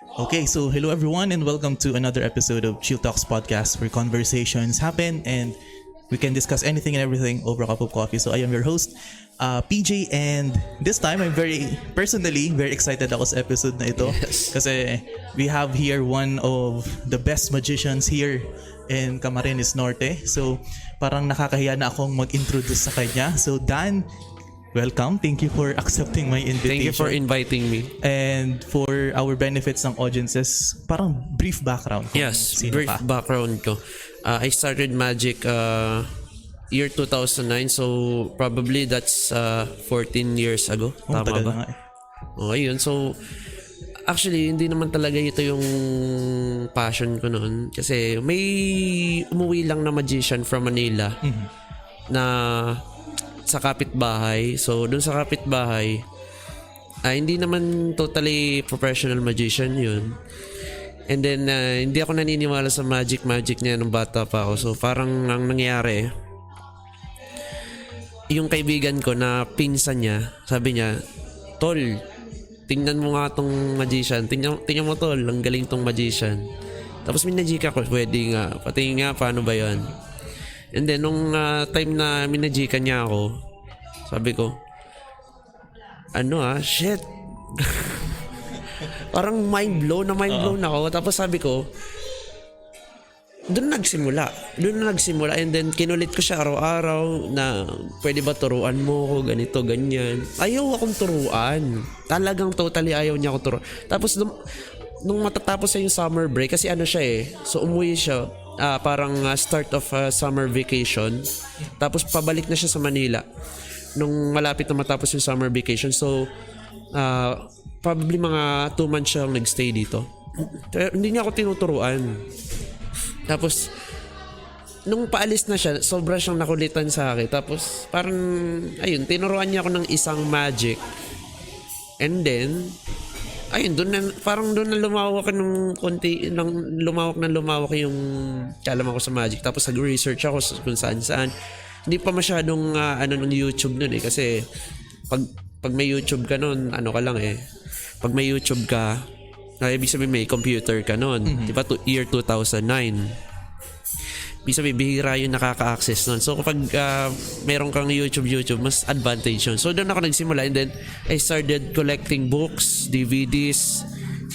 Okay, so hello everyone and welcome to another episode of Chill Talks Podcast where conversations happen and we can discuss anything and everything over a cup of coffee. So I am your host, PJ, and this time I'm personally very excited ako sa episode na ito. Yes. Kasi we have here one of the best magicians here in Camarines Norte. So parang nakakahiya na akong mag-introduce sa kanya. So Dan, welcome. Thank you for accepting my invitation. Thank you for inviting me. And for our benefits ng audiences, parang brief background. Yes, Sino brief ka? background ko. I started magic year 2009, so probably that's 14 years ago. Oh, Tama tagal ba? na nga eh. Okay, yun. So, actually, hindi naman talaga ito yung passion ko noon. Kasi may umuwi lang na magician from Manila na sa kapitbahay. So, dun sa kapitbahay, hindi naman totally professional magician yun. And then, hindi ako naniniwala sa magic niya nung bata pa ako. So, parang ang nangyari, yung kaibigan ko na pinsan niya, sabi niya, Tol, tingnan mo nga tong magician. Tingnan mo tol, ang galing tong magician. Tapos minajika ko, pwede nga. Pati nga, paano ba yan? And then, nung time na minajika niya ako, sabi ko, shit. Parang mind blown ako. Tapos sabi ko, doon nagsimula. And then, kinulit ko siya araw-araw na pwede ba turuan mo ko, ganito, ganyan. Ayaw akong turuan. Talagang totally ayaw niya ako turuan. Tapos, nung matatapos sa yung summer break, kasi siya eh. So, umuwi siya. Parang start of summer vacation. Tapos pabalik na siya sa Manila nung malapit na matapos yung summer vacation. So probably mga 2 months siya nagstay dito. Hindi niya ako tinuturuan. Tapos nung paalis na siya, sobra siyang nakulitan sa akin. Tapos parang ayun, tinuruan niya ako ng isang magic. And then ayun, parang doon na lumawak ng konti, lumawak yung kalaman ko sa magic. Tapos nag-research ako kung saan. Hindi pa masyadong ng YouTube noon eh. Kasi pag may YouTube ka noon, ka lang eh. Pag may YouTube ka, ibig sabihin may computer ka noon. Di ba? Year 2009. Ibig sabihin, bihira yung nakaka-access nun. So kapag meron kang YouTube, mas advantage yun. So doon ako nagsimula and then I started collecting books, DVDs,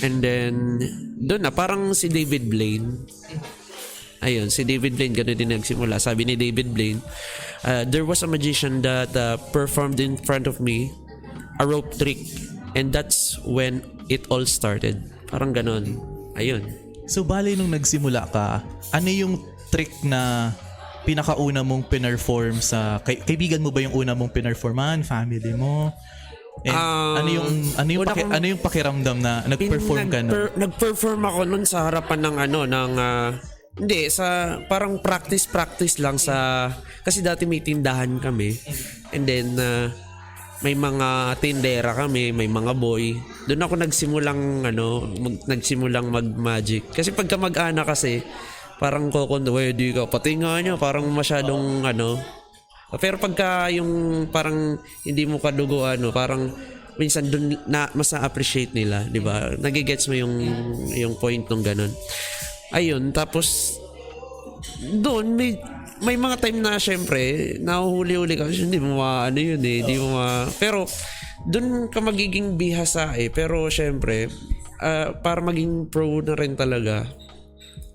and then doon na parang si David Blaine. Ayun, si David Blaine, gano'n din nagsimula. Sabi ni David Blaine, there was a magician that performed in front of me a rope trick and that's when it all started. Parang gano'n. Ayun. So bali nung nagsimula ka, ano yung trick na pinakauna mong pinerform sa kaibigan mo ba yung una mong pinerforman, family mo? And ano yung pakiramdam na nag-perform ka nun? Nag-perform ako nun sa harapan ng hindi sa parang practice lang sa kasi dati may tindahan kami. And then may mga tindera kami, may mga boy. Doon ako nagsimulang mag-magic. Kasi pagka mag-ana kasi parang di ka. Pati nga niya, parang masyadong Pero pagka yung parang hindi mo kadugo parang minsan dun na mas na-appreciate nila, di ba? Nagigets mo yung point nung ganun. Ayun, tapos doon may mga time na syempre nahuhuli-huli ka kasi hindi mo pero doon ka magiging bihasa eh. Pero syempre para maging pro na rin talaga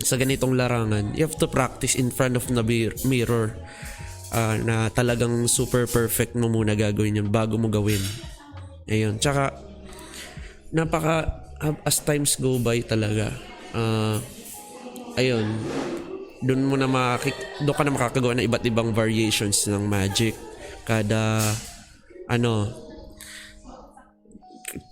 sa ganitong larangan, you have to practice in front of the mirror na talagang super perfect mo muna gagawin yun bago mo gawin. Ayun. Tsaka as times go by talaga, ayun, doon ka na makakagawa ng iba't ibang variations ng magic.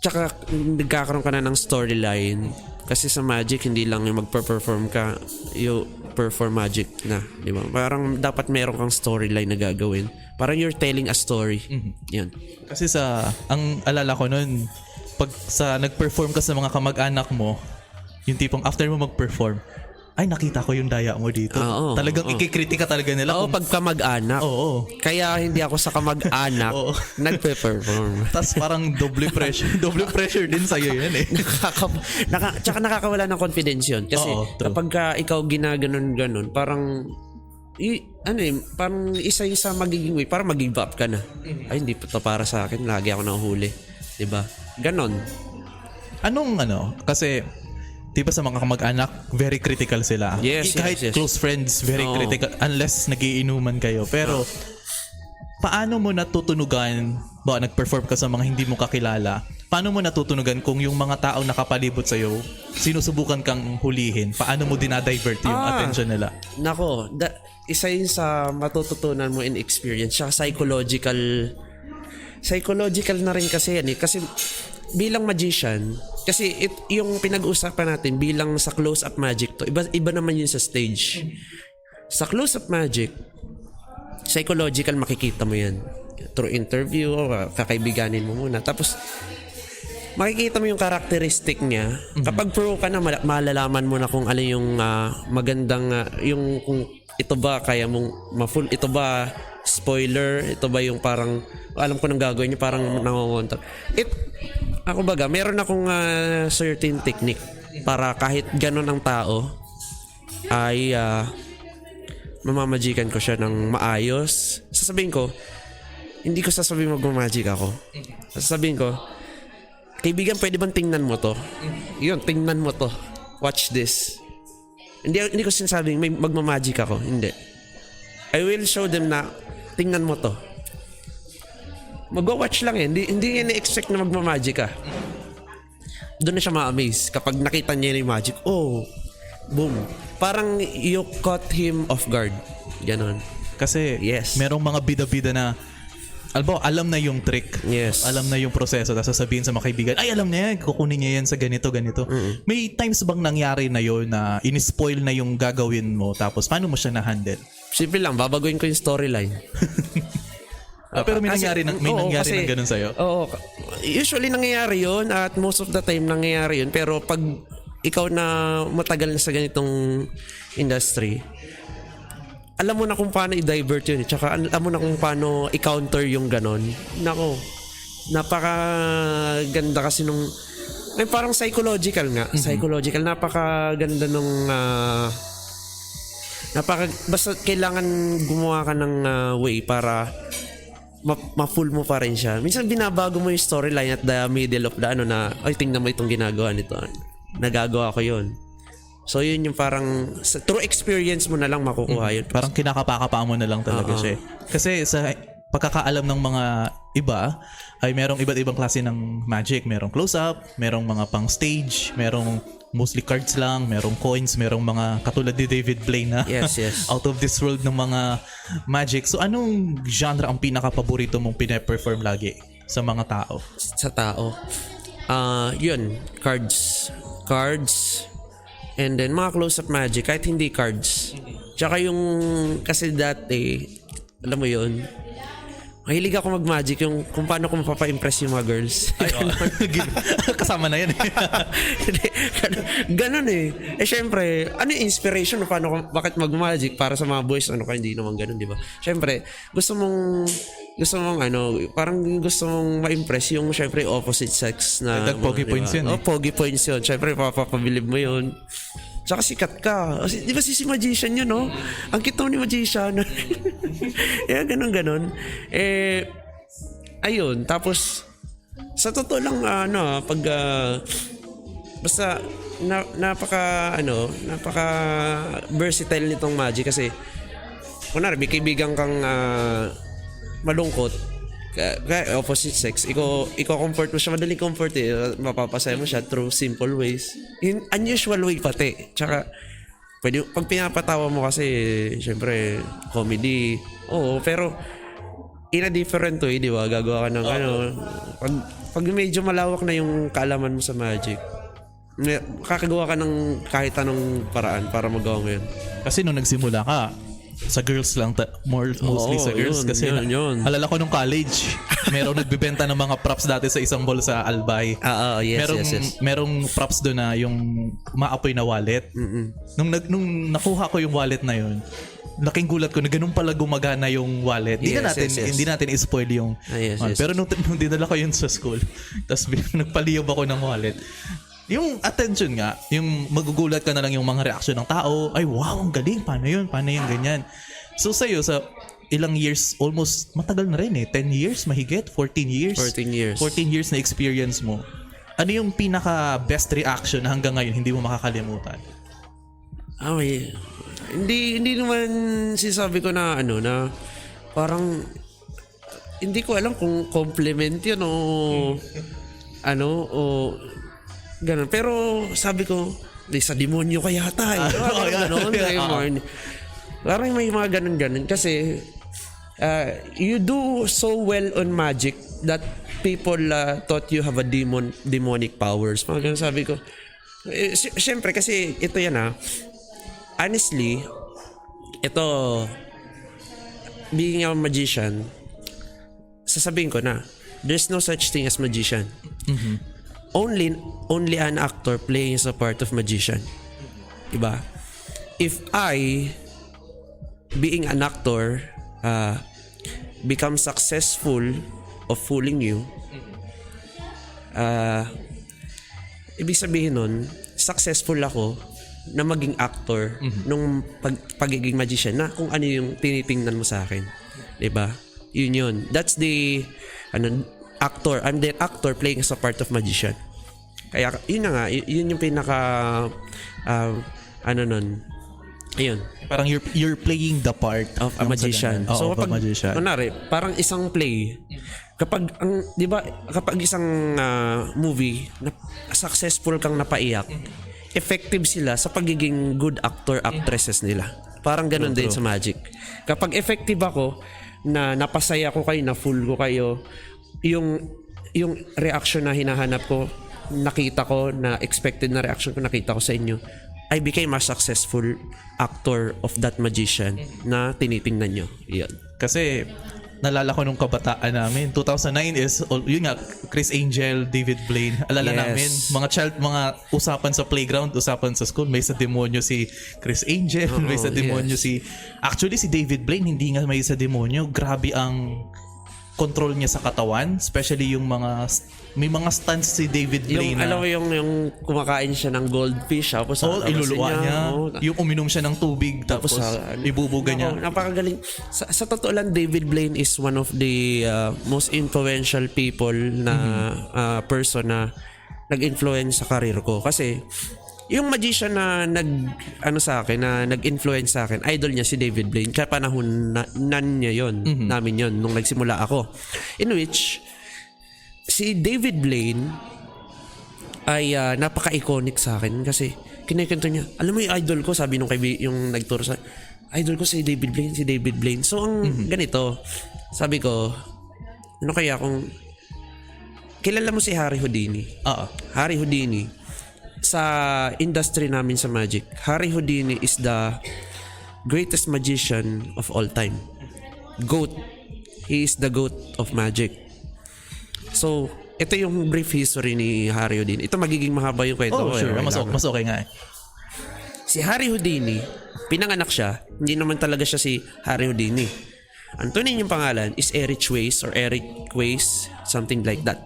Tsaka nagkakaroon ka na ng storyline. Kasi sa magic, hindi lang yung magpa-perform ka, you perform magic na, di ba? Parang dapat meron kang storyline na gagawin. Parang you're telling a story. Yan. Kasi ang alala ko nun, pag nag-perform ka sa mga kamag-anak mo, yung tipong after mo mag-perform, ay nakita ko yung daya mo dito. Oo, Talagang oo. ikikritika talaga nila. Oo, pag kamag-anak. Oo. Kaya hindi ako sa kamag-anak Oo. nagpe-perform. Tapos parang double pressure din sa'yo yan eh. Tsaka nakakawala ng confidence yun. Kasi Oo, true. kapag ikaw ginaganon-ganon, parang parang isa yung sa magiging way, parang mag-give up ka na. Ay, hindi pa to para sa akin. Lagi ako nahuli. Diba? Ganon. Kasi di ba sa mga kamag-anak, very critical sila. Yes, Kahit yes. close friends, very Oo. critical unless nagiinuman kayo. Pero paano mo natutunugan, nag-perform ka sa mga hindi mo kakilala, paano mo natutunugan kung yung mga taong nakapalibot sa'yo, sinusubukan kang hulihin, paano mo dinadivert yung attention nila? Nako, isa yun sa matututunan mo in experience. Siya psychological na rin kasi yan eh. Kasi bilang magician, kasi yung pinag-uusapan natin bilang sa close-up magic to, iba naman yun sa stage. Sa close-up magic, psychological makikita mo yan. Through interview, kakaibiganin mo muna. Tapos, makikita mo yung characteristic niya. Kapag pro ka na, malalaman mo na kung ano yung magandang, yung kung ito ba kaya mong ma-full, ito ba spoiler, ito ba yung parang alam ko nang gagawin niya, parang nangongontak. Ako baga, meron akong certain technique para kahit ganon ang tao ay mamamagikan ko siya ng maayos. Sasabihin ko, hindi ko sasabihin magmamagic ako. Sasabihin ko, kaibigan, pwede bang tingnan mo to? Yun, tingnan mo to. Watch this. Hindi ko sinasabing may magmamagic ako. Hindi. I will show them na tingnan mo to. Mag-watch lang eh. Hindi niya na-expect na magmamagic ka. Doon na siya ma-amaze. Kapag nakita niya yung magic, oh, boom. Parang you caught him off guard. Ganon. Kasi Yes. merong mga bida-bida na alam na yung trick. Yes. Alam na yung proseso. Tapos sasabihin sa mga kaibigan, ay alam na yan, kukunin niya yan sa ganito. May times bang nangyari na yon na in-spoil na yung gagawin mo, tapos paano mo siya na-handle? Simple lang, babaguhin ko yung storyline. Pero may Kasi- nangyari oo, kasi- ng ganun sa'yo? Oo. Usually nangyayari yun at most of the time nangyayari yun. Pero pag ikaw na matagal na sa ganitong industry, alam mo na kung paano i-divert yun. Tsaka alam mo na kung paano i-counter yung ganon. Nako, napakaganda kasi nung parang psychological nga. Psychological. Napakaganda nung basta kailangan gumawa ka ng way para ma-full mo pa rin siya. Minsan binabago mo yung storyline at the middle of the na, ay tingnan mo itong ginagawa nito. Nagagawa ko yun. So yun yung parang through experience mo na lang makukuha yun. Parang kinakapakapa mo na lang talaga siya. Kasi sa pagkakaalam ng mga iba, ay merong iba't ibang klase ng magic. Merong close-up, merong mga pang stage, merong mostly cards lang, merong coins, merong mga katulad ni David Blaine na Yes. out of this world ng mga magic. So anong genre ang pinaka-paborito mong pine-perform lagi sa mga tao? Sa tao. Yun, cards, and then mga close-up magic, kahit hindi cards. Tsaka yung, kasi dati, alam mo yun, mahilig ako mag-magic, yung kung paano ko mapapa-impress yung mga girls. Ay, kasama na yan eh. Ganon eh. Syempre, ano yung inspiration? Bakit mag-magic para sa mga boys? Hindi naman ganon, di ba? Syempre, gusto mong parang gusto mong ma-impress yung syempre opposite sex na Pogi diba? points yun eh. Pogi points yun. Syempre, papapabilib mo yun. Tsaka sikat ka. Di ba si magician yun, no? Ang cute ni magician. Yeah, ganon. Ayun. Tapos, sa totoo lang, pag, basta, napaka versatile nitong magic kasi, kunwari, may kaibigan kang, malungkot, kaya opposite sex, iko-comfort mo siya, madaling comfort eh, mapapasaya mo siya through simple ways, in unusual way pati. Tsaka pwede, pag pinapatawa mo kasi syempre comedy, pero in a different way, di ba? Gagawa ka ng pag medyo malawak na yung kaalaman mo sa magic, kakagawa ka ng kahit anong paraan para magawa mo yun. Kasi nung nagsimula ka, sa girls lang, mostly sa girls. Kasi yun. alala ko nung college, merong nagbibenta ng mga props dati sa isang mall sa Albay. Yes, merong, yes. merong props doon na yung maapoy na wallet. Nung nakuha ko yung wallet na yun, laking gulat ko na ganun pala gumagana yung wallet. Hindi natin i-spoil yung yes. Pero nung dinala ko yun sa school, tapos nagpaliyab ako ng wallet. Yung attention nga, yung magugulat ka na lang yung mga reaksyon ng tao, ay wow, ang galing, paano yun, ganyan. So sa'yo, sa ilang years, almost matagal na rin 10 years, mahigit, 14 years. 14 years na experience mo. Ano yung pinaka best reaction na hanggang ngayon hindi mo makakalimutan? Hindi naman sinasabi ko na na parang hindi ko alam kung compliment yun o o ganun. Pero sabi ko, sa demonyo kaya tayo. Parang may mga ganun. Kasi you do so well on magic that people thought you have a demonic powers. Mga ganun sabi ko. Siyempre kasi ito yan honestly, ito being a magician, sasabihin ko na there's no such thing as magician. Only an actor playing as a part of magician. Diba? If I, being an actor, become successful of fooling you, ibig sabihin nun, successful ako na maging actor nung pagiging magician na kung ano yung tinitingnan mo sa akin. Diba? Yun. That's the actor. I'm the actor playing as a part of magician. Kaya yun na nga, yun yung pinaka nun. Ayun. Parang you're playing the part of a magician. So kapag magician. Kunwari, parang isang play, kapag isang movie na successful kang napaiyak, effective sila sa pagiging good actresses nila. Parang ganun din sa magic. Kapag effective ako na napasaya ko kayo, na full ko kayo, yung reaction na hinahanap ko, nakita ko, na expected na reaction ko, nakita ko sa inyo, I became a successful actor of that magician na tinitingnan nyo. Yan. Kasi nalala ko nung kabataan namin, 2009 is yun nga, Chris Angel, David Blaine. Alala namin, mga usapan sa playground, usapan sa school, may sa demonyo si Chris Angel, may sa demonyo actually si David Blaine hindi nga may sa demonyo. Grabe ang control niya sa katawan, especially yung may mga stunts si David Blaine. Alam mo yung kumakain siya ng goldfish, tapos iluluwa niya. Yung uminom siya ng tubig, tapos ibubuga niya. Napakagaling. Sa totoo lang, David Blaine is one of the most influential people na person na nag-influence sa career ko. Kasi yung magician na sa akin, na nag-influence sa akin, idol niya si David Blaine. Kaya panahon niya yun, namin yun, nung nagsimula ako. In which, si David Blaine ay napaka-iconic sa akin kasi kinikwento niya, alam mo yung idol ko, sabi nung yung nagturo sa idol ko si David Blaine. So ang ganito, sabi ko, ano kaya kung kilala mo si Harry Houdini? Harry Houdini sa industry namin sa magic, Harry Houdini is the greatest magician of all time. GOAT. He is the GOAT of magic. So, ito yung brief history ni Harry Houdini. Ito magiging mahaba yung kwento ko. Sure. Mas okay nga Si Harry Houdini, pinanganak siya, hindi naman talaga siya si Harry Houdini. Ang tunay niyang pangalan is Eric Weiss or Eric Weiss, something like that.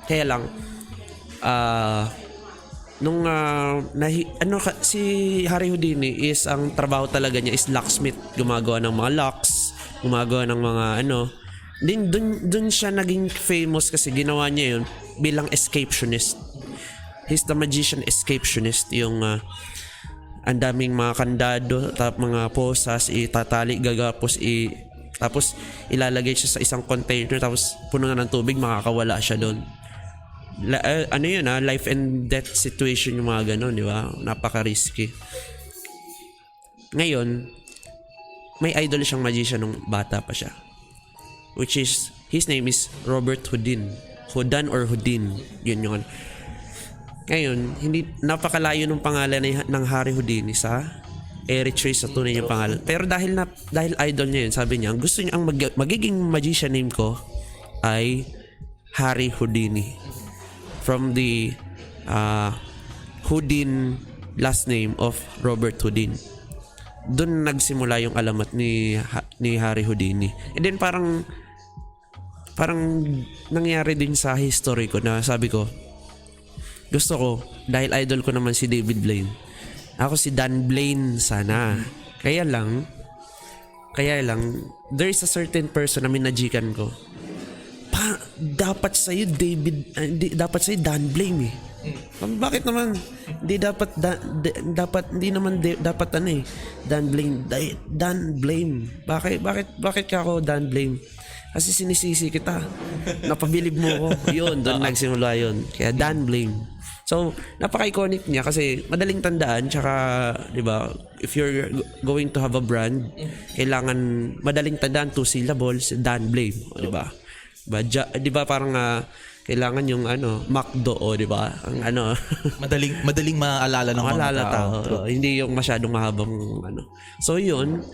Kaya lang, si Harry Houdini is ang trabaho talaga niya is locksmith, gumagawa ng mga locks, gumagawa ng mga dun siya naging famous kasi ginawa niya yun bilang escapetionist. He's the magician escapetionist, yung ang daming mga kandado, mga posas, itatali, tapos ilalagay siya sa isang container, tapos puno na ng tubig, makakawala siya doon. Life and death situation yung mga ganon, di ba? Napaka-risky. Ngayon, may idol siyang magician nung bata pa siya, which is, his name is Robert Houdin. Houdin or Houdin, yun yung. Ngayon, hindi napakalayo ng pangalan ng Harry Houdini sa Eric Choi sa tunay niyang pangalan. Pero dahil idol niya yun, sabi niya, gusto niya ang magiging magician name ko ay Harry Houdini. From the Houdin last name of Robert Houdin. Doon nagsimula yung alamat ni Harry Houdini. And then parang nangyari din sa history ko na sabi ko, gusto ko, dahil idol ko naman si David Blaine, ako si Dan Blaine sana. Kaya lang, there is a certain person na minajikan ko. Dapat sa'yo dapat sa'yo Dan Blaine eh. Bakit naman hindi dapat dapat Dan Blaine. Bakit ka ako Dan Blaine? Kasi sinisisi kita. Napabilib mo ko. Yun, doon nagsimula yun. Kaya Dan Blaine. So, napaka-iconic niya kasi madaling tandaan, tsaka, di ba, if you're going to have a brand, kailangan madaling tandaan 2 syllables, Dan Blaine, di ba? Di ba parang kailangan yung McDo, di ba? Ang madaling maalala ng mga tao. Hindi yung masyadong mahabang So, yun,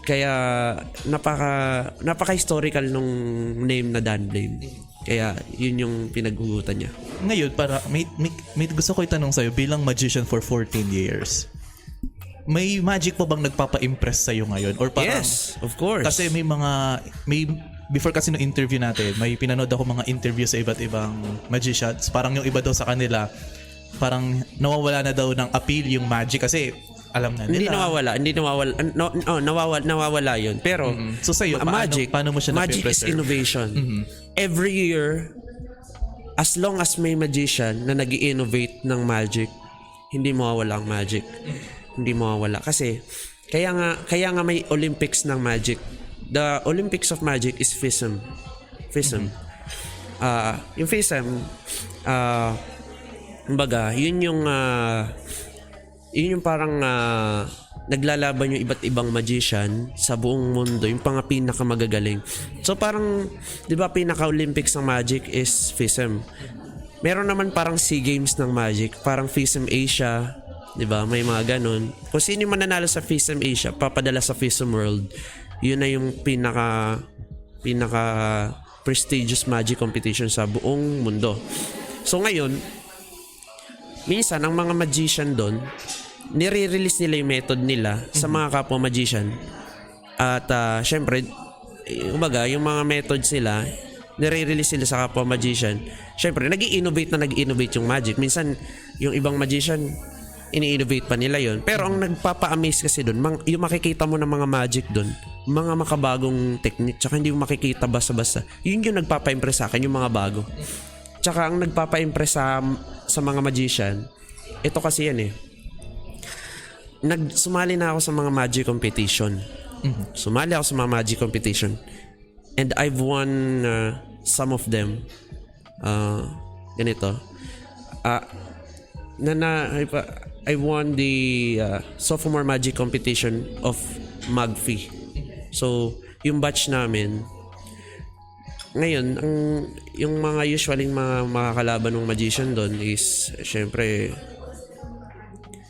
kaya napaka-historical nung name na Dan Blaine. Kaya yun yung pinaghugutan niya. Ngayon, para may gusto ko itanong sa'yo bilang magician for 14 years. May magic pa bang nagpapa-impress sa'yo ngayon? Or parang, yes, of course. Kasi before kasi no interview natin, may pinanood ako mga interview sa iba't ibang magicians. Parang yung iba daw sa kanila, parang nawawala na daw ng appeal yung magic kasi alam na nila. Hindi nawawala yun. Pero, so sa'yo, paano mo siya magic is innovation. Every year, as long as may magician na nag-i-innovate ng magic, hindi mawawala ang magic. Hindi mawawala. Kasi, kaya nga may Olympics ng magic. The Olympics of magic is FISM. Yung FISM, kumbaga, yun yung parang naglalaban yung iba't ibang magician sa buong mundo, yung mga pinakamagagaling. So parang, di ba, pinaka-Olympics ng magic is FISM. Meron naman parang SEA Games ng magic, parang FISM Asia, di ba, may mga ganun. Kung sino yung mananalo sa FISM Asia, papadala sa FISM World. Yun na yung pinaka prestigious magic competition sa buong mundo. So ngayon, minsan ang mga magician doon, nire-release nila yung method nila sa mga kapwa magician. At syempre, kumbaga, yung mga methods nila, nire-release nila sa kapwa magician. Syempre, nag-i-innovate yung magic. Minsan, yung ibang magician, ini-innovate pa nila yon. Pero ang nagpapa-amaze kasi doon, yung makikita mo ng mga magic doon, mga makabagong technique, tsaka hindi mo makikita basta-basta. Yun yung nagpapa-impress sa akin, yung mga bago. Tsaka ang nagpapa-impress sa mga magician, ito kasi yan eh. Sumali na ako sa mga magic competition. Sumali ako sa mga magic competition. And I've won some of them. Ganito. I won the sophomore magic competition of Magfi. So, yung batch namin, ngayon, yung mga usually mga makakalaban ng magician doon is, syempre,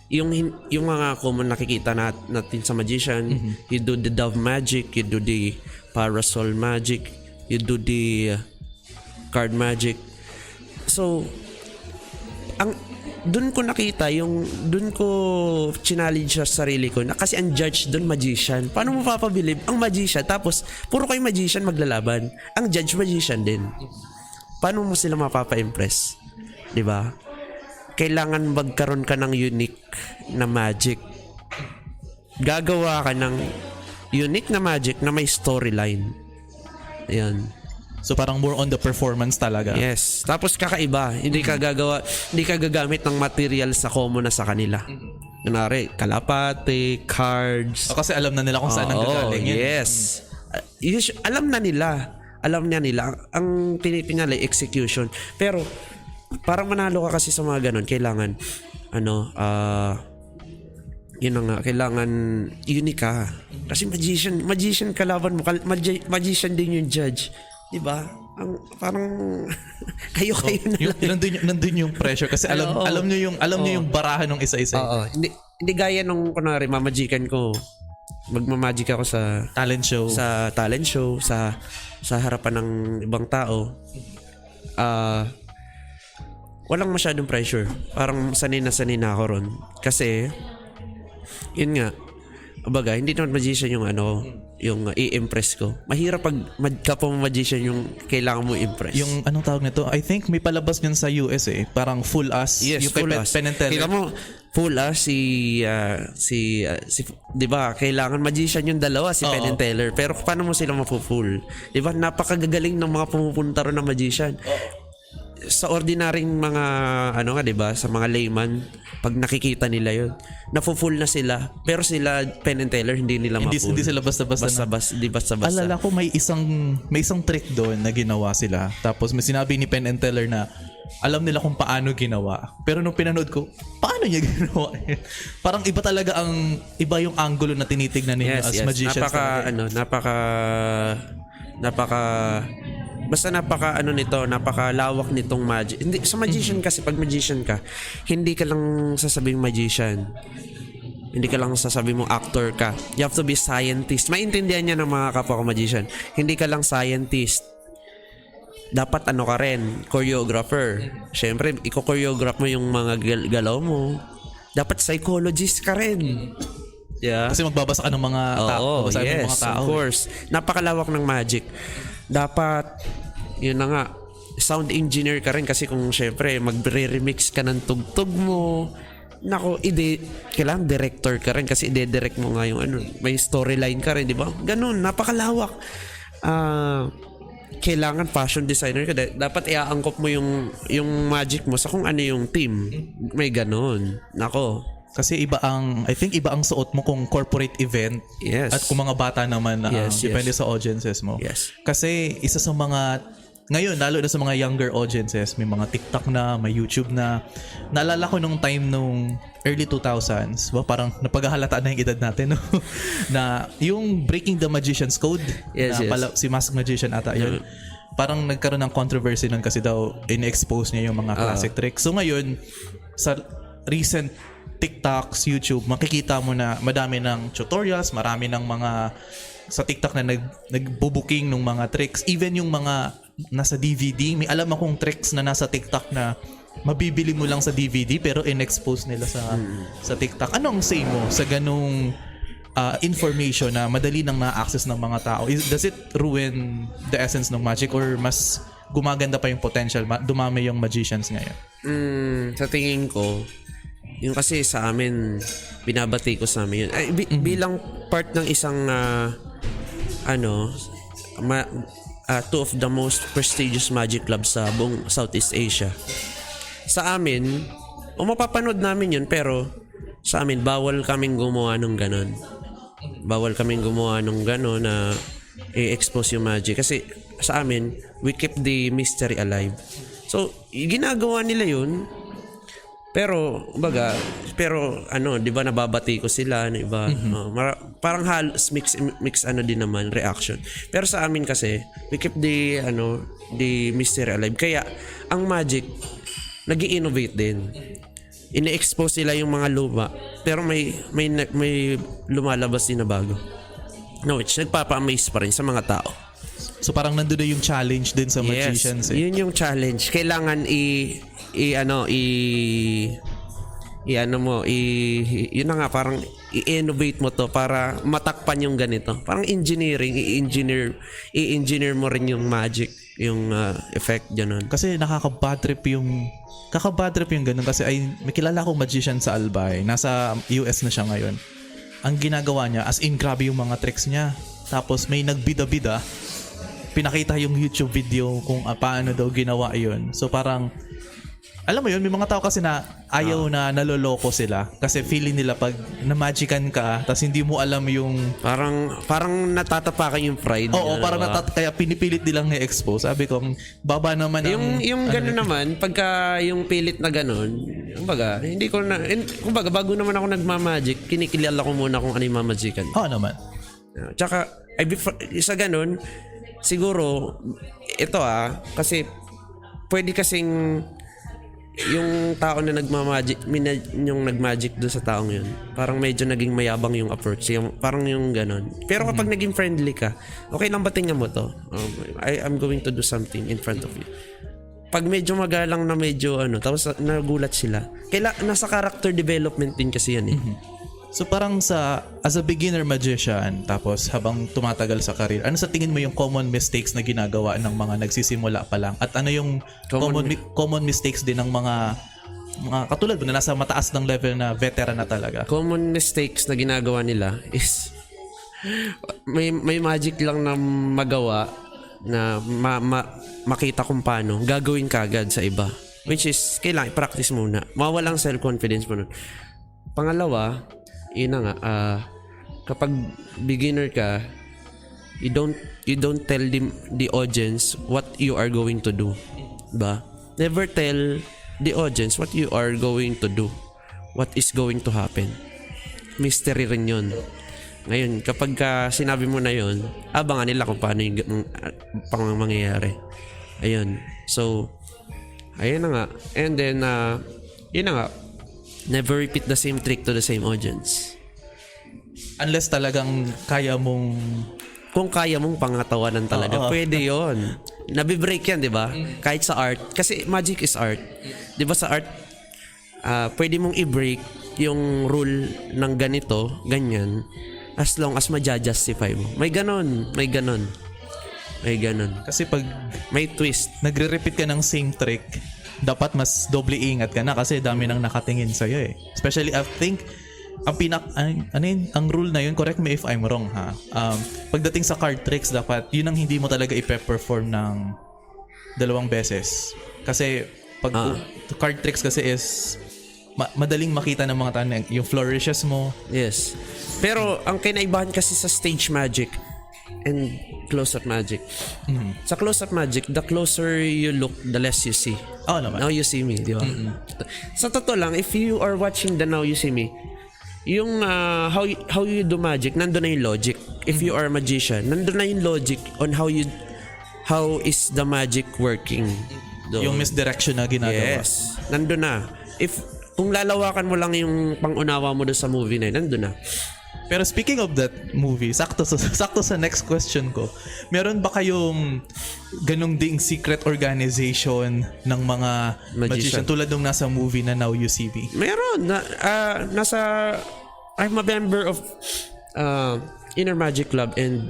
yung mga common nakikita natin sa magician, you do the dove magic, you do the parasol magic, you do the card magic. So, doon ko nakita doon ko challenge sa sarili ko na kasi ang judge doon magician. Paano mo papabilib ang magician tapos puro kayo magician maglalaban? Ang judge magician din. Paano mo sila mapapa-impress? 'Di ba? Kailangan magkaroon ka ng unique na magic. Gagawa ka ng unique na magic na may storyline. Ayan. So parang more on the performance talaga. Yes. Tapos kakaiba. Hindi ka gagamit ng material sa common na sa kanila. Kunwari, kalapate, cards. Kasi alam na nila kung saan nanggagaling yun. Yes. Alam na nila. Ang tinitingnan ay execution. Pero parang manalo ka kasi sa mga ganun, kailangan yun na nga, kailangan unique ka. Kasi magician kalaban mo, magician din yung judge. Diba? Parang kayo na lang. Nandun yung pressure kasi alam niyo yung barahan ng isa-isa. Oo. hindi gaya nung kunwari mamajikan ko. Magmamagic ako sa Talent show. talent show, sa harapan ng ibang tao. Walang masyadong pressure. Parang sanay na ako ron. Kasi yun nga, baga, hindi naman magician yung yung i-impress ko. Mahirap pag kapwa magician yung kailangan mo impress. Yung anong tawag nito? I think may palabas yun sa US eh. Parang Full Us. Yes, yung kay Full Us. Penn and Teller. Kaya mo, Full Us, di ba, kailangan magician yung dalawa, si Penn and Teller. Pero paano mo sila mapu-full? Di ba, napakagagaling ng mga pumupunta ron na magician. Sa ordinaryong mga di ba, sa mga layman, pag nakikita nila yun, nafu-full na sila. Pero sila Penn and Teller hindi nila ma-full. Hindi sila basta-basta. Basta-basta. Alala ko may isang trick doon na ginawa sila. Tapos may sinabi ni Penn and Teller na alam nila kung paano ginawa. Pero nung pinanood ko, paano niya ginawa? Parang iba yung angulo na tinitignan ninyo as magicians. Napakalawak nitong magic. Hindi sa magician kasi, pag magician ka, hindi ka lang sasabing magician. Hindi ka lang sasabing mo actor ka. You have to be scientist. Maintindihan niya ng mga kapwa ko magician. Hindi ka lang scientist. Dapat ka rin, choreographer. Syempre, i-choreograph mo yung mga galaw mo. Dapat psychologist ka rin. Yeah. Kasi magbabasa ka ng mga tao. Yes, mga tao. Of course. Napakalawak ng magic. Dapat, yun na nga, sound engineer ka rin kasi kung syempre magre-remix ka ng tugtog mo. Nako, kailangan director ka rin kasi ide-direct mo nga yung may storyline ka rin, di ba? Ganun, napakalawak. Kailangan fashion designer ka. Dapat iaangkop mo yung magic mo sa kung ano yung team. May ganun. Nako. Kasi I think iba ang suot mo kung corporate event. Yes. At kung mga bata naman na depende sa audiences mo. Yes. Kasi isa sa mga, ngayon lalo na sa mga younger audiences, may mga TikTok na, may YouTube na. Naalala ko nung time nung early 2000s, parang napaghahalata na yung edad natin, no? Na yung Breaking the Magician's Code, si Masked Magician ata yun. Parang nagkaroon ng controversy nun kasi daw in-expose niya yung mga classic tricks. So ngayon, sa recent TikToks, YouTube, makikita mo na madami ng tutorials, marami ng mga sa TikTok na nagbubuking ng mga tricks. Even yung mga nasa DVD, may alam akong tricks na nasa TikTok na mabibili mo lang sa DVD pero in-expose nila sa TikTok. Anong say mo sa ganung information na madali nang na-access ng mga tao? Does it ruin the essence ng magic or mas gumaganda pa yung potential? Dumami yung magicians ngayon? Sa tingin ko, yung kasi sa amin, binabati ko sa amin yun. Bilang part ng isang two of the most prestigious magic clubs sa buong Southeast Asia. Sa amin, mapapanood namin yun, pero sa amin, bawal kaming gumawa ng ganon. Bawal kaming gumawa ng ganon na i-expose yung magic. Kasi sa amin, we keep the mystery alive. So, ginagawa nila yun. Pero, di ba nababati ko sila, iba, parang halos mix din naman, reaction. Pero sa amin kasi, we keep the mystery alive. Kaya, ang magic, nag-i-innovate din. Ine-expose nila yung mga luma, pero may lumalabas din na bago. No, which nagpapa-amaze pa rin sa mga tao. So parang nandun na yung challenge din sa magicians. Yes, yun yung challenge. Kailangan yun na nga, parang i-innovate mo to para matakpan yung ganito. Parang i-engineer mo rin yung magic, yung effect ganun. Kasi kakabad trip yung ganun kasi may kilala akong magician sa Albay. Nasa US na siya ngayon. Ang ginagawa niya, as in grabe yung mga tricks niya. Tapos may nagbida-bida, pinakita yung YouTube video kung paano daw ginawa yun. So parang, alam mo yun, may mga tao kasi na ayaw na naloloko sila kasi feeling nila pag na-magican ka tapos hindi mo alam yung parang natatapakan yung pride. Oo, parang kaya pinipilit nilang i-expose. Sabi ko, baba naman yung gano'n naman, pagka yung pilit na gano'n, kumbaga bago naman ako nagmamagic, kinikilala ko muna kung ano yung mamagican. Oo naman. Tsaka, isa gano'n, siguro, ito kasi pwede kasing yung tao na yung nagmagic doon sa taong yun, parang medyo naging mayabang yung approach, yung, parang yung ganon. Pero kapag naging friendly ka, okay lang ba tingnan mo to? I'm going to do something in front of you. Pag medyo magalang na medyo tapos nagulat sila. Nasa character development din kasi yan eh. So parang as a beginner magician, tapos habang tumatagal sa career, ano sa tingin mo yung common mistakes na ginagawa ng mga nagsisimula pa lang? At ano yung common mistakes din ng mga katulad mo na nasa mataas ng level na veteran na talaga? Common mistakes na ginagawa nila is may magic lang na magawa na makita kung paano gagawin kagad sa iba. Which is, kailangan i-practice muna. Mawalang self-confidence mo nun. Pangalawa, yun na nga, kapag beginner ka, you don't tell the audience what you are going to do. Ba? Never tell the audience what you are going to do. What is going to happen. Mystery rin yun. Ngayon, kapag sinabi mo na yun, abangan nila kung paano yung mangyayari. Ayun. So, ayun na nga. And then, yun na nga, never repeat the same trick to the same audience. Unless talagang kaya mong... Kung kaya mong pangatawanan talaga, pwede yon. Nabibreak yan, di ba? Kahit sa art. Kasi magic is art. Di ba sa art, pwede mong i-break yung rule ng ganito, ganyan, as long as ma-justify mo. May ganon. Kasi pag may twist, nagre-repeat ka ng same trick, dapat mas doble ingat ka na kasi dami nang nakatingin sa'yo eh. Especially, I think, ang rule na yun, correct me if I'm wrong ha. Pagdating sa card tricks, dapat yun ang hindi mo talaga ipe-perform ng 2 beses. Kasi pag card tricks kasi is madaling makita ng mga tao yung flourishes mo. Yes. Pero ang kinaibahan kasi sa stage magic and close-up magic. Sa close-up magic, the closer you look, the less you see. Naman. Now you see me, di ba? Sa totoo lang, if you are watching the Now You See Me, yung how you do magic, nandun na yung logic. If you are a magician, nandun na yung logic on how is the magic working. Yung misdirection na ginagawa. Yes. Nandun na. Kung lalawakan mo lang yung pangunawa mo doon sa movie na yun, nandun na. Pero speaking of that movie, sakto sa next question ko, meron ba kayong ganung ding secret organization ng mga magician tulad nung nasa movie na Now You See Me? Meron. I'm a member of Inner Magic Club and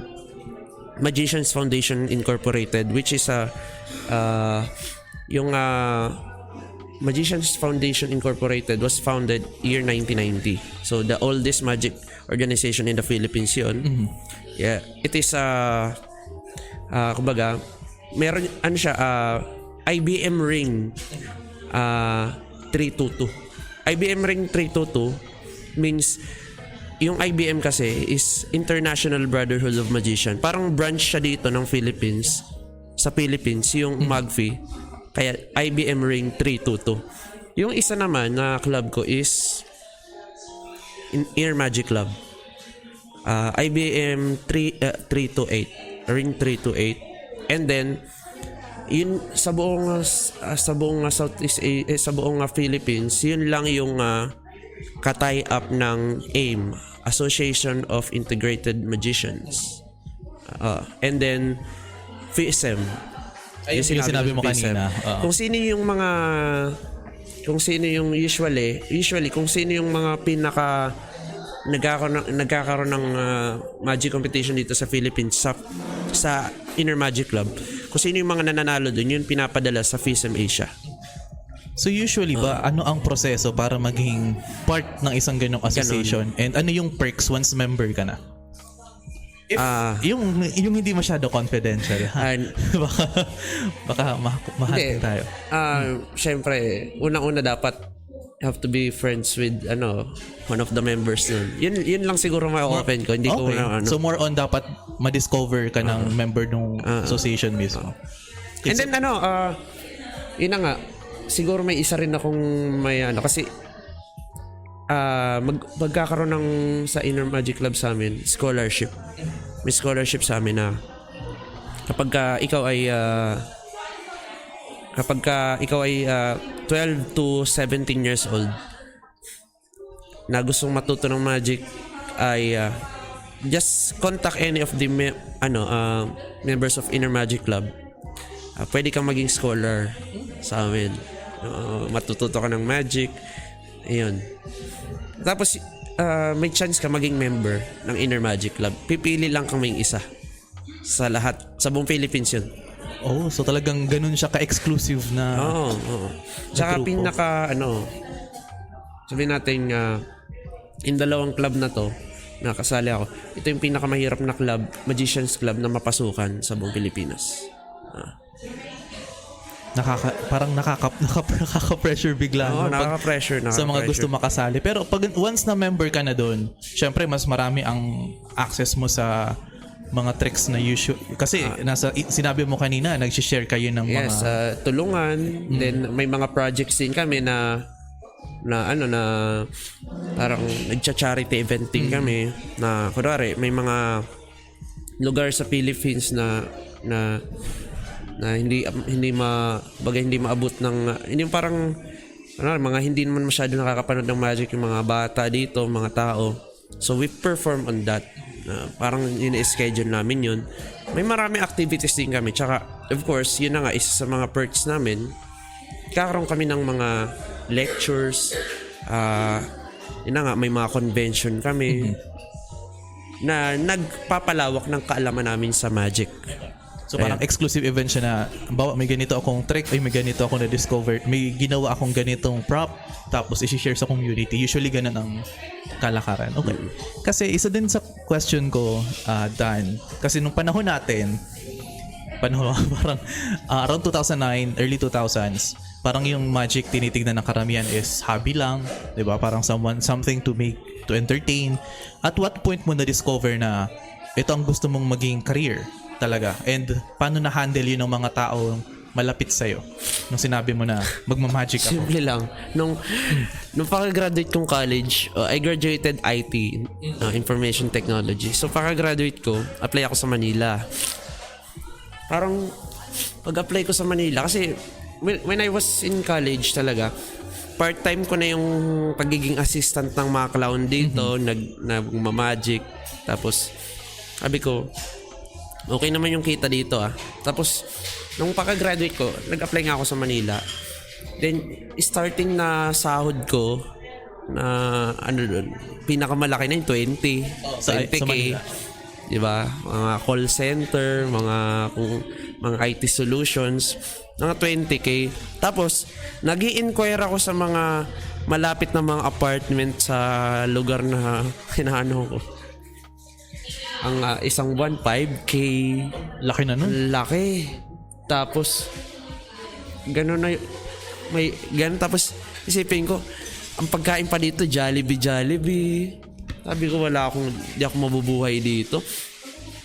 Magicians Foundation Incorporated, which is yung Magicians Foundation Incorporated was founded year 1990. So the oldest magic organization in the Philippines yun. Yeah, it is kumbaga, meron siya IBM Ring 322. IBM Ring 322 means yung IBM kasi is International Brotherhood of Magician. Parang branch siya dito ng Philippines. Sa Philippines, yung MAGFI. Kaya IBM Ring 322. Yung isa naman na club ko is Inner Magic Club. IBM 328. Ring 328. And then yun sa buong Southeast sa buong Philippines, yun lang yung ka-tie up ng AIM, Association of Integrated Magicians. And then FISM. Ay, yung sinabi mo kanina. Kung sino yung usually kung sino yung mga pinaka nagkakaroon ng magic competition dito sa Philippines sa Inner Magic Club, kung sino yung mga nananalo doon, yun pinapadala sa FISM Asia. So usually ba ano ang proseso para maging part ng isang ganong association? And ano yung perks once member ka na? If, yung hindi masyado confidential, baka mahati tayo. Syempre, unang-una dapat have to be friends with one of the members nun. Yun lang siguro ma-open ko. Hindi ko So more on dapat ma-discover ka ng member ng association mismo. And then yun na nga, siguro may isa rin akong kasi magkakaroon ng sa Inner Magic Club sa amin scholarship. May scholarship sa amin na kapag ikaw ay kapag ikaw ay 12 to 17 years old na gustong matuto ng magic ay just contact any of the members of Inner Magic Club. Pwede kang maging scholar sa amin. Matututo ka ng magic. Ayun. Tapos may chance ka maging member ng Inner Magic Club. Pipili lang kaming isa sa lahat, sa buong Philippines yun. Oh, so talagang ganun siya ka-exclusive na. Oo. Tsaka sabihin natin in dalawang club na to, nakasali ako. Ito yung pinakamahirap na club, Magicians Club na mapasukan sa buong Pilipinas. Parang nakaka-pressure bigla. Oo, nakaka-pressure. Sa mga gusto makasali. Pero pag once na member ka na doon, syempre mas marami ang access mo sa mga tricks na usual. Kasi sinabi mo kanina, nag-share kayo ng mga... Yes, tulungan. Then may mga projects din kami na parang nagcha-charity eventing kami na kunwari may mga lugar sa Philippines na hindi maabot ng hindi parang mga hindi naman masyado nakakapanood ng magic yung mga bata dito, mga tao. So we perform on that. Parang ini-schedule namin yun. May marami activities din kami. Tsaka of course, yun na nga isa sa mga perks namin. Kakaroon kami ng mga lectures. Yun na nga, may mga convention kami na nagpapalawak ng kaalaman namin sa magic. So parang exclusive event siya na bawa may ganito akong trick, may ganito ako na-discover, may ginawa akong ganitong prop, tapos i-share sa community. Usually ganun ang kalakaran. Okay. Kasi isa din sa question ko, Dan, kasi nung panahon natin, parang around 2009, early 2000s, parang yung magic tinitignan ng karamihan is hobby lang, 'di ba? Parang something to entertain. At what point mo na-discover na ito ang gusto mong maging career talaga? And paano na-handle yun ng mga tao malapit sa'yo nung sinabi mo na magmamagic ako? Simple lang. Nung pagka-graduate kong college, I graduated IT, Information Technology. So pagka-graduate ko, apply ako sa Manila. Parang pag-apply ko sa Manila, kasi when I was in college talaga, part-time ko na yung pagiging assistant ng mga clown dito, nagmamagic. Tapos sabi ko, okay naman yung kita dito Tapos, nung pagka-graduate ko, nag-apply nga ako sa Manila. Then, starting na sahod ko, na pinakamalaki na yung 20K. Manila. Diba? Mga call center, mga IT solutions, mga 20K. Tapos, nag-i-inquire ako sa mga malapit na mga apartment sa lugar na hinahanap ko. Ang isang buwan, 5K. Laki na nun. Laki. Tapos, gano'n na gano'n. Tapos, isipin ko, ang pagkain pa dito, Jollibee. Sabi ko, di ako mabubuhay dito.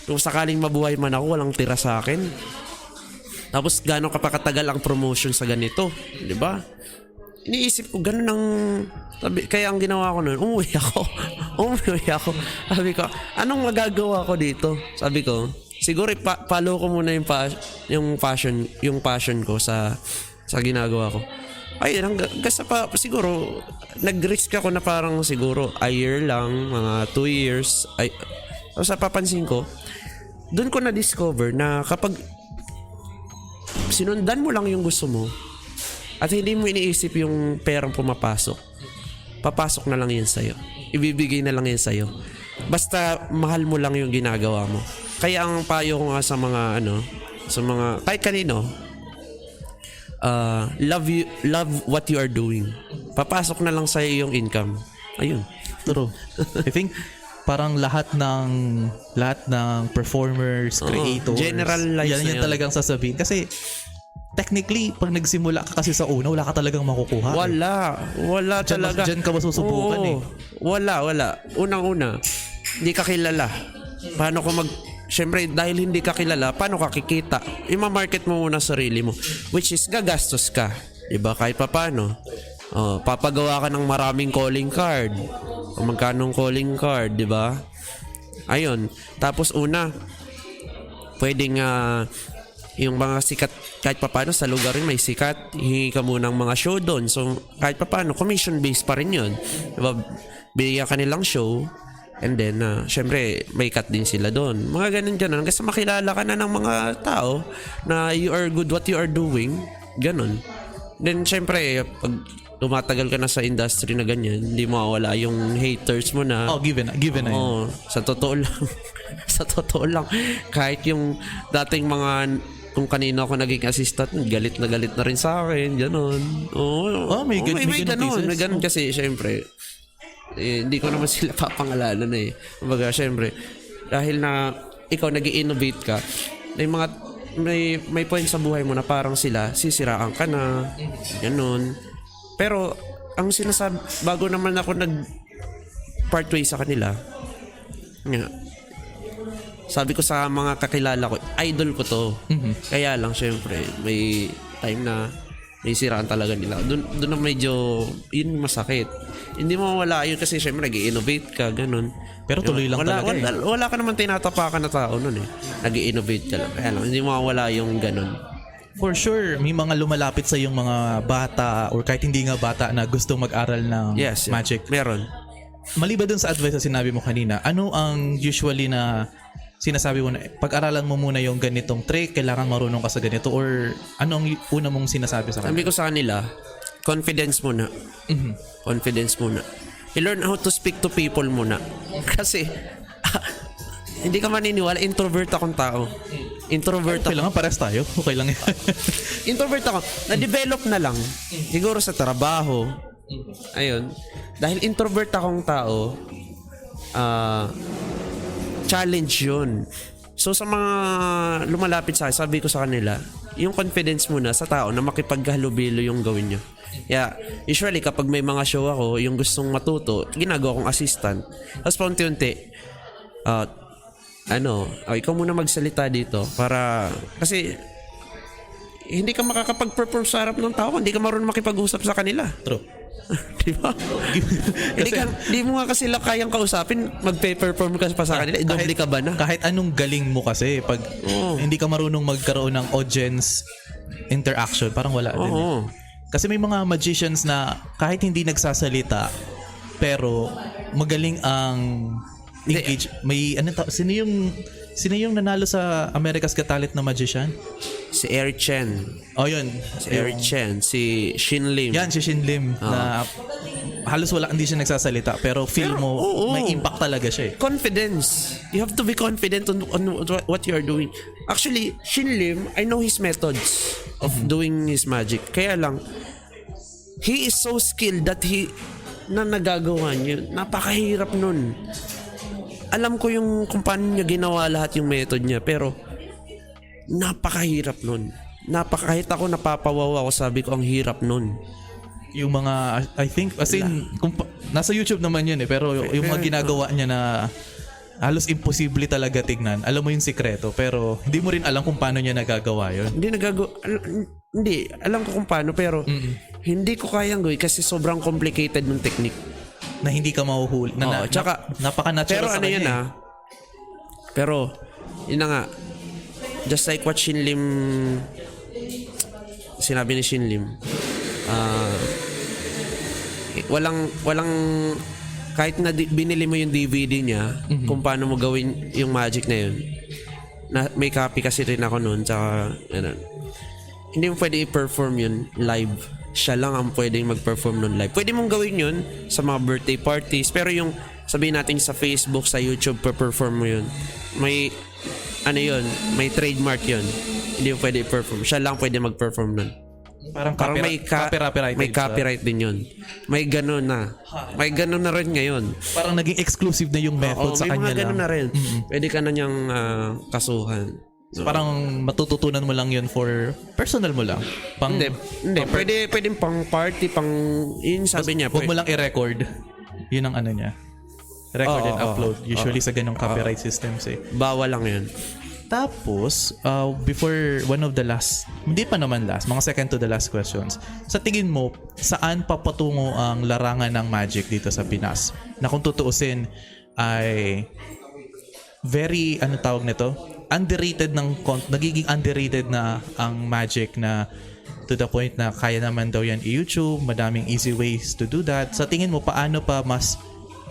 Kung sakaling mabuhay man ako, walang tira sa akin. Tapos, gano'n kapakatagal ang promotion sa ganito. Di ba? Iniisip ko, gano'n ang... Kaya ang ginawa ko noon, umuwi ako. Sabi ko, anong magagawa ko dito? Sabi ko, siguro follow ko muna yung passion ko sa ginagawa ko. Ay, siguro nag-risk ako na parang siguro a year lang, mga 2 years. Sa papansin ko, doon ko na-discover na kapag sinundan mo lang yung gusto mo at hindi mo iniisip yung perang papasok na lang yan sa'yo. Ibibigay na lang yan sa'yo. Basta mahal mo lang yung ginagawa mo. Kaya ang payo ko nga sa mga kahit kanino, love what you are doing. Papasok na lang sa'yo yung income. Ayun. True. I think parang lahat ng performers, creators, generalize yan talagang sasabihin. Kasi technically, pag nagsimula ka kasi sa una, wala ka talagang makukuha. Wala talaga. Diyan ka masusubukan Wala. Unang-una, hindi ka kilala. Siyempre, dahil hindi ka kilala, paano ka kikita? Ima-market mo muna sarili mo. Which is, gagastos ka. Diba? Kahit pa paano. Papagawa ka ng maraming calling card. Kung magkanong calling card, diba? Ayun. Tapos pwedeng yung mga sikat, kahit papano sa lugar rin may sikat, hihingi ka muna ng mga show doon. So, kahit papano, commission-based pa rin yun. Diba? Bigyan ka nilang show, and then, syempre, may cut din sila doon. Mga ganun. Kasi makilala ka na ng mga tao na you are good what you are doing. Ganun. Then, syempre, pag tumatagal ka na sa industry na ganyan, hindi mawawala yung haters mo na. Oh, given na yun. Oo, sa totoo lang. Sa totoo lang. Kahit yung dating mga, kung kanina ako naging assistant, galit na rin sa akin. Ganon. Oo, may ganon. May ganon kasi, syempre, hindi ko naman sila papangalanan eh. Kumbaga, syempre, dahil na ikaw nag-i-innovate ka, may point sa buhay mo na parang sila, sisiraan ka na, ganon. Pero, ang sinasabi, bago naman ako part way sa kanila, sabi ko sa mga kakilala ko, idol ko to. Kaya lang, syempre, may time na may siraan talaga nila. Doon na medyo, yun masakit. Hindi mo mawala yun kasi syempre nag-i-innovate ka, ganun. Pero tuloy lang talaga wala ka naman tinatapakan na tao nun eh. Nag-i-innovate ka lang. Kaya lang, hindi mo mawala yung ganun. For sure, may mga lumalapit sa yung mga bata or kahit hindi nga bata na gustong mag-aral ng magic. Meron. Maliban dun sa advice na sinabi mo kanina, ano ang usually na sinasabi mo na pag-aralan mo muna yung ganitong trick, kailangan marunong ka sa ganito, or ano ang una mong sinasabi sa kanila? Sabi ko sa kanila, confidence muna. Confidence muna. I-learn how to speak to people muna. Kasi, hindi ka maniniwala, introvert akong tao. Introvert ako. Okay lang, pares tayo. Okay lang. Introvert ako. Na-develop na lang. Siguro sa trabaho. Ayun. Dahil introvert akong tao, challenge yun. So sa mga lumalapit sa akin, sabi ko sa kanila, yung confidence muna sa tao na makipaghalubilo yung gawin nyo. Yeah, usually kapag may mga show ako, yung gustong matuto, ginagawa kong assistant. Tapos paunti-unti, ikaw muna magsalita dito para, kasi hindi ka makakapag-perform sa harap ng tao, hindi ka marunong makipag-usap sa kanila. True. Diba? Hindi mo nga kasi sila kayang kausapin, magpe-perform ka pa sa kanila, doble ka ba na? Kahit anong galing mo kasi, pag hindi ka marunong magkaroon ng audience interaction, parang wala din. Kasi may mga magicians na kahit hindi nagsasalita, pero magaling ang engage. Sino yung nanalo sa America's Got Talent na magician? Si Eric Chen. Oh, yun. Si Eric Chen. Si Shin Lim. Yan, si Shin Lim. Na halos hindi siya nagsasalita, pero feel mo, may impact talaga siya eh. Confidence. You have to be confident on what you are doing. Actually, Shin Lim, I know his methods of doing his magic. Kaya lang, he is so skilled that na nagagawa niya. Napakahirap nun. Alam ko kung paano niya ginawa lahat yung method niya, pero napakahirap nun. Kahit ako napapawawa ako, sabi ko ang hirap nun. Yung mga, I think, as in, nasa YouTube naman yun eh, pero yung mga ginagawa niya na halos imposible talaga tignan. Alam mo yung sikreto, pero hindi mo rin alam kung paano niya nagagawa yun. Hindi, alam ko kung paano, pero hindi ko kayang gawin kasi sobrang complicated ng technique. Na hindi ka mahuhuli. Tsaka, napaka-natural sa kanya. Pero pero, yun na nga, just like what sinabi ni Shin Lim, walang kahit na binili mo yung DVD niya, kung paano mo gawin yung magic na yun, may copy kasi rin ako noon, tsaka hindi mo pwede i-perform yun live. Siya lang ang pwedeng mag-perform nun live. Pwede mong gawin yun sa mga birthday parties, pero yung sabihin natin sa Facebook, sa YouTube, perform mo yun, may may trademark yun. Hindi mo pwede i-perform. Siya lang pwede mag-perform nun. Parang may copyright din yun. May ganun na. May ganun na rin ngayon. Parang naging exclusive na yung method sa kanya lang. May mga ganun na rin. Pwede ka na niyang kasuhan. So, parang matututunan mo lang yun for personal mo lang. Hindi. Pwede pang party, yun sabi niya. Huwag mo lang i-record. Yun ang ano niya. Record and upload. Usually sa ganong copyright systems eh. Bawal lang yun. Tapos, before one of the last, hindi pa naman last, mga second to the last questions. Sa tingin mo, saan papatungo ang larangan ng magic dito sa Pinas? Na kung tutuusin ay very, ano tawag nito? Underrated nagiging underrated na ang Magic na to the point na kaya naman daw yan i-YouTube, madaming easy ways to do that. Sa tingin mo, paano pa mas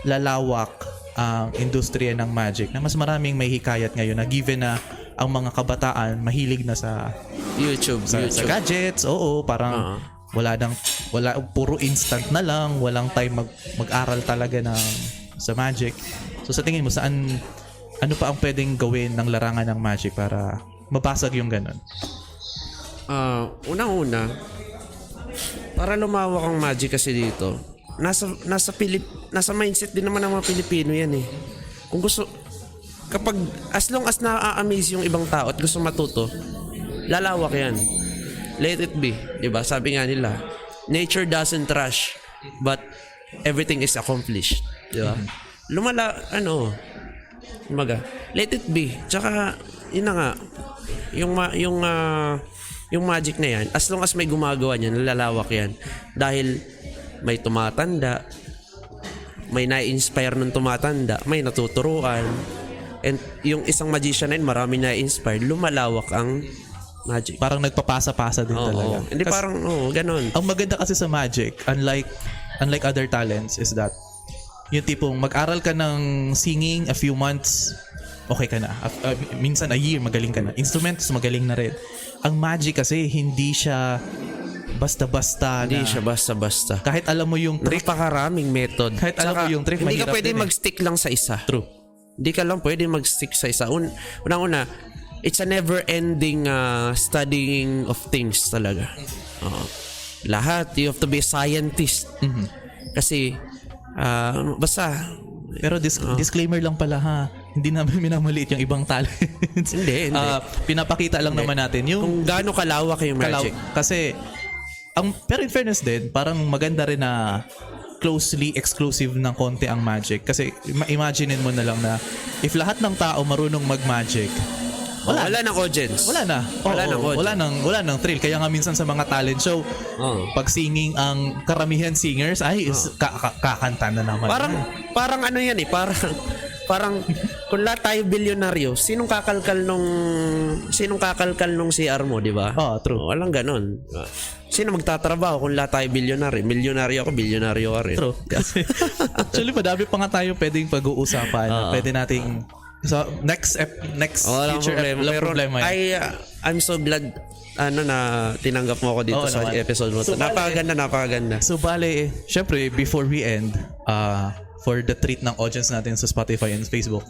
lalawak ang industriya ng Magic na mas maraming may hikayat ngayon na given na ang mga kabataan mahilig na sa YouTube. sa gadgets, oo, parang wala puro instant na lang, walang time mag-aral talaga sa Magic. So sa tingin mo ano pa ang pwedeng gawin ng larangan ng Magic para mabasag yung ganun? Unang-una, para lumawak ang Magic kasi dito, nasa mindset din naman ng mga Pilipino yan eh. Kung gusto, as long as na-amaze yung ibang tao at gusto matuto, lalawak yan. Let it be, diba? Sabi nga nila, nature doesn't rush, but everything is accomplished, diba? Let it be. Tsaka, yun na nga, yung Magic na yan, as long as may gumagawa niyan, lalawak yan. Dahil may tumatanda, may na-inspire ng tumatanda, may natuturuan, and yung isang magician na yun, marami na-inspire, lumalawak ang Magic. Parang nagpapasa-pasa din talaga. Hindi parang, ganon. Ang maganda kasi sa Magic, unlike other talents, is that yung tipong mag-aral ka ng singing a few months, okay ka na. Minsan a year, magaling ka na. Instruments, magaling na rin. Ang Magic kasi, hindi siya basta-basta Hindi siya basta-basta. Kahit alam mo yung trick. Napakaraming method. Kahit alam mo yung trick, hindi ka mahirap pwede din mag-stick lang sa isa. True. Hindi ka lang pwede mag-stick sa isa. Unang-una, it's a never-ending studying of things talaga. Lahat, you have to be a scientist. Kasi, basta, pero disclaimer lang pala ha, hindi namin minamaliit yung ibang talents. Hindi. Pinapakita lang naman natin yung kung gaano kalawak yung Magic. Kasi pero in fairness din, parang maganda rin na closely exclusive ng konti ang Magic. Kasi imaginein mo na lang na if lahat ng tao marunong mag-Magic, wala ng audience. Wala na. Wala nang thrill. Kaya nga minsan sa mga talent show, pag singing ang karamihan singers, kakanta na naman. Parang ano yan eh, parang kung lahat tayo bilyonaryo, sinong kakalkal nung CR mo, di ba? True. Walang ganon. Sino magtatrabaho kung lahat tayo bilyonaryo? Milyonaryo ako, bilyonaryo ka rin. True. Kasi actually, madami pa nga tayo pwedeng pag-uusapan. Pwede nating next future problema. I'm so glad na tinanggap mo ako dito sa episode mo. Napakaganda. So bale, syempre before we end, for the treat ng audience natin sa Spotify and Facebook,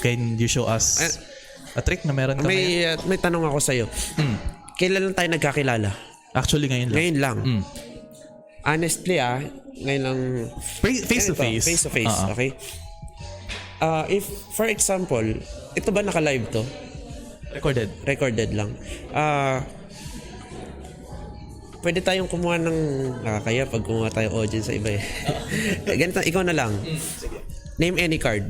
can you show us a trick na meron ka ngayon? May tanong ako sa iyo. Kailan lang tayo nagkakilala? Actually ngayon lang. Honestly ngayon lang face to face. Face to face, okay? If for example, ito ba naka-live to? Recorded lang. Pwede tayong kumuha ng kaya pag kumuha tayo audience sa iba eh. Ganito, ikaw na lang. Name any card.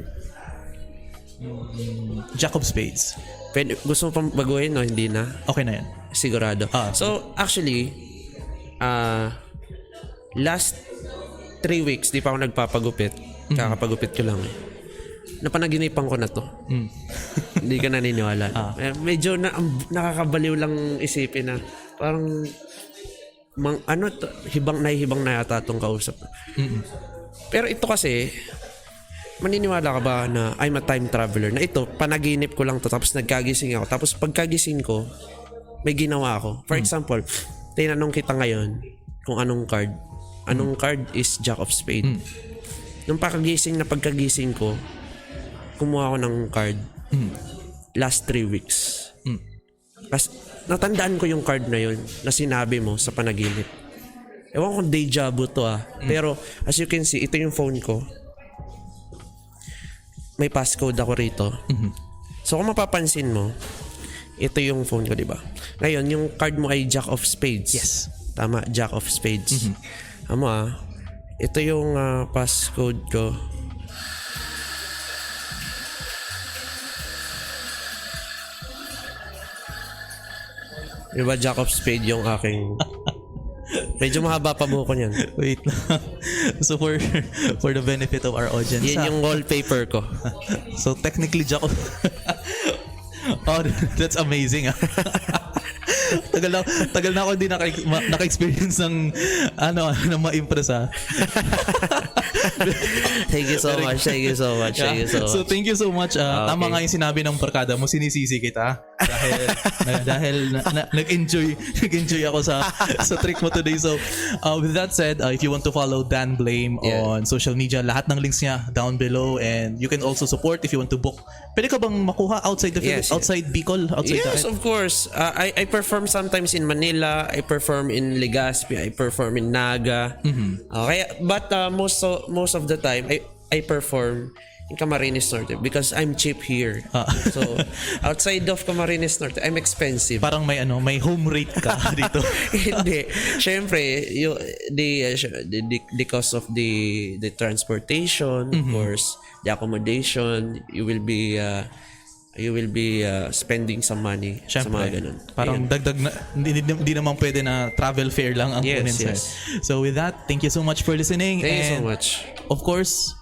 Jack of Spades. Pwede, gusto mo pang baguhin o hindi na? Okay na yan. Sigurado. So actually, last 3 weeks di pa ako nagpapagupit. Kakapagupit ko lang eh. Napanaginipan ko na to. Hindi ka naniniwala. Medyo nakakabaliw lang isipin na parang hibang na yata itong kausap. Pero ito kasi, maniniwala ka ba na I'm a time traveler? Na ito, panaginip ko lang to tapos nagkagising ako. Tapos pagkagising ko, may ginawa ako. For example, tinanong kita ngayon kung anong card. Anong card is Jack of Spades. Nung pagkagising ko, kumuha ako ng card last 3 weeks. Kasi natandaan ko yung card na yun na sinabi mo sa panaginip. Ewan kung deja vu to Pero as you can see, ito yung phone ko. May passcode ako rito. So kung mapapansin mo, ito yung phone ko, di ba? Ngayon, yung card mo ay Jack of Spades. Yes. Tama, Jack of Spades. Ito yung passcode ko. Diba Jack of Spades yung aking Medyo mahaba pa buko niyan. Wait lang. So for the benefit of our audience. Yan yung wallpaper ko. So technically, Jaco. Oh, that's amazing. Tagal na ako hindi naka-experience ng ng ma-impress Thank you so much. So thank you so much. Tama nga yung sinabi ng barkada mo, sinisisi kita dahil nag-enjoy ako sa trick mo today. So with that said, if you want to follow Dan Blame on social media, lahat ng links niya down below, and you can also support if you want to book. Pwede ka bang makuha outside the outside Bicol, outside Yes, Tahet? of course. I perform sometimes in Manila, I perform in Legazpi, I perform in Naga. But most of the time I perform in Camarines Norte because I'm cheap here. So outside of Camarines Norte, I'm expensive. Parang may home rate ka dito. Hindi. Syempre, the cost of the transportation, of course, the accommodation, you will be spending some money sa mga ganun. Parang dagdag na, hindi naman pwede na travel fare lang ang kunin sa'yo. So with that, thank you so much for listening. Thank you so much. Of course,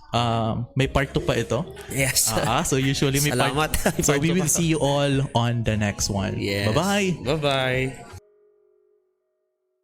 may part 2 pa ito. Yes. So usually may Salamat. part. So we will see you all on the next one. Yes. Bye-bye. Bye-bye.